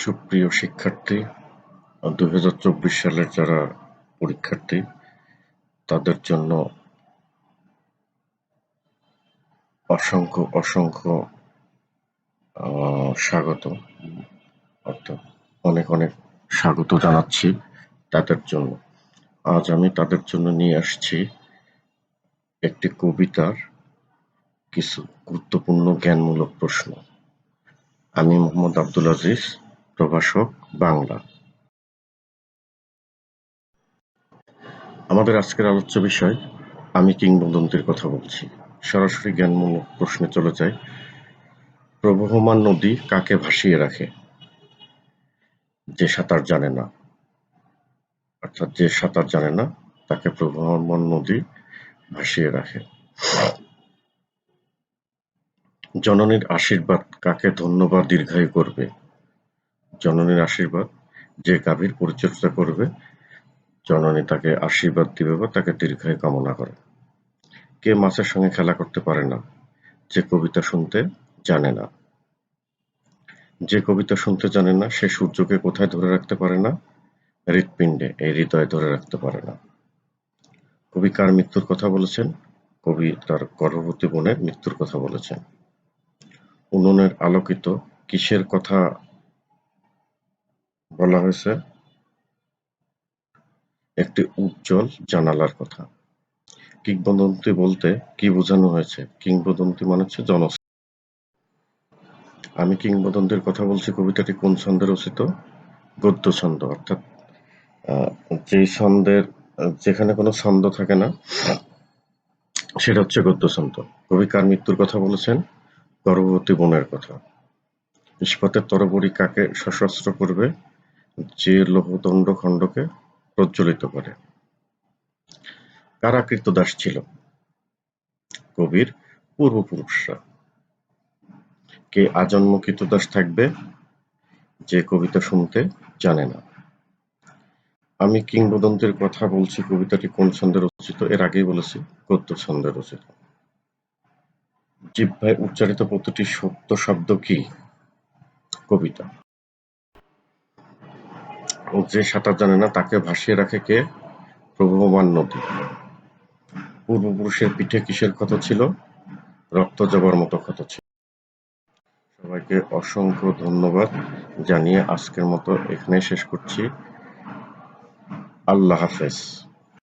সুপ্রিয় শিক্ষার্থী, 2024 সালের যারা পরীক্ষার্থী তাদের জন্য অসংখ্য অসংখ্য স্বাগত, অর্থাৎ অনেক অনেক স্বাগত জানাচ্ছি তাদের জন্য। আজ আমি তাদের জন্য নিয়ে আসছি একটি কবিতার কিছু গুরুত্বপূর্ণ জ্ঞানমূলক প্রশ্ন। আমি মোহাম্মদ আব্দুল আজিজ, প্রভাষক, বাংলা। আমাদের আজকের আলোচ্য বিষয় আমি কিংবদন্তির কথা বলছি। সরাসরি জ্ঞানমূলক প্রশ্নে চলে যাই। প্রবহমান নদী কাকে ভাসিয়ে রাখে? যে সাঁতার জানে না, অর্থাৎ যে সাঁতার জানে না তাকে প্রবহমান নদী ভাসিয়ে রাখে। জননীর আশীর্বাদ কাকে ধন্যবাদ দীর্ঘায়ু করবে? জননীর আশীর্বাদ যে গাভীর পরিচর্যা করবে, জননী তাকে আশীর্বাদ দিবে বা তাকে দীর্ঘায়ু কামনা করে। কে মাছের সঙ্গে খেলা করতে পারে না? যে কবিতা শুনতে জানে না। যে কবিতা শুনতে জানে না সে সূর্যকে কোথায় ধরে রাখতে পারে না? হৃৎপিণ্ডে, এই হৃদয়ে ধরে রাখতে পারে না। কবি কার মৃত্যুর কথা বলেছেন? কবি তার গর্ভবতী বোনের মৃত্যুর কথা বলেছেন। উনুনের আলোকিত কিসের কথা বলা হয়েছে? একটি উজ্জ্বল জানালার কথা। কিংবদন্তি বলতে কি বোঝানো হয়েছে? কিংবদন্তি মানে হচ্ছে আমি কিংবদন্তির কথা বলছি কবিতাটি কোন ছন্দে রচিত? গদ্য ছন্দ, অর্থাৎ যেই ছন্দের যেখানে কোনো ছন্দ থাকে না সেটা হচ্ছে গদ্য ছন্দ। কবি কার মৃত্যুর কথা বলেছেন? গর্ভবতী বোনের কথা। ইস্পাতের তরবারি কাকে সশস্ত্র করবে? যে লৌহদণ্ড খণ্ডকে প্রজ্বলিত করে। কারা কৃতদাস ছিল? কবির পূর্বপুরুষরা। কে আজন্ম কৃতদাস থাকবে? যে কবিতা শুনতে জানে না। আমি কিংবদন্তির কথা বলছি কবিতাটি কোন ছন্দে রচিত? এর আগেই বলেছি গদ্য ছন্দে রচিত। জিহ্বায় উচ্চারিত প্রতিটি সত্য শব্দ কি? কবিতা। যে সাঁতার জানে না তাকে ভাসিয়ে রাখে কে? প্রবহমান নদী। পূর্বপুরুষের পিঠে কিসের ক্ষত ছিল? রক্ত জবার মতো ক্ষত ছিল। সবাইকে অসংখ্য ধন্যবাদ জানিয়ে আজকের মতো এখানেই শেষ করছি। আল্লাহ হাফেজ।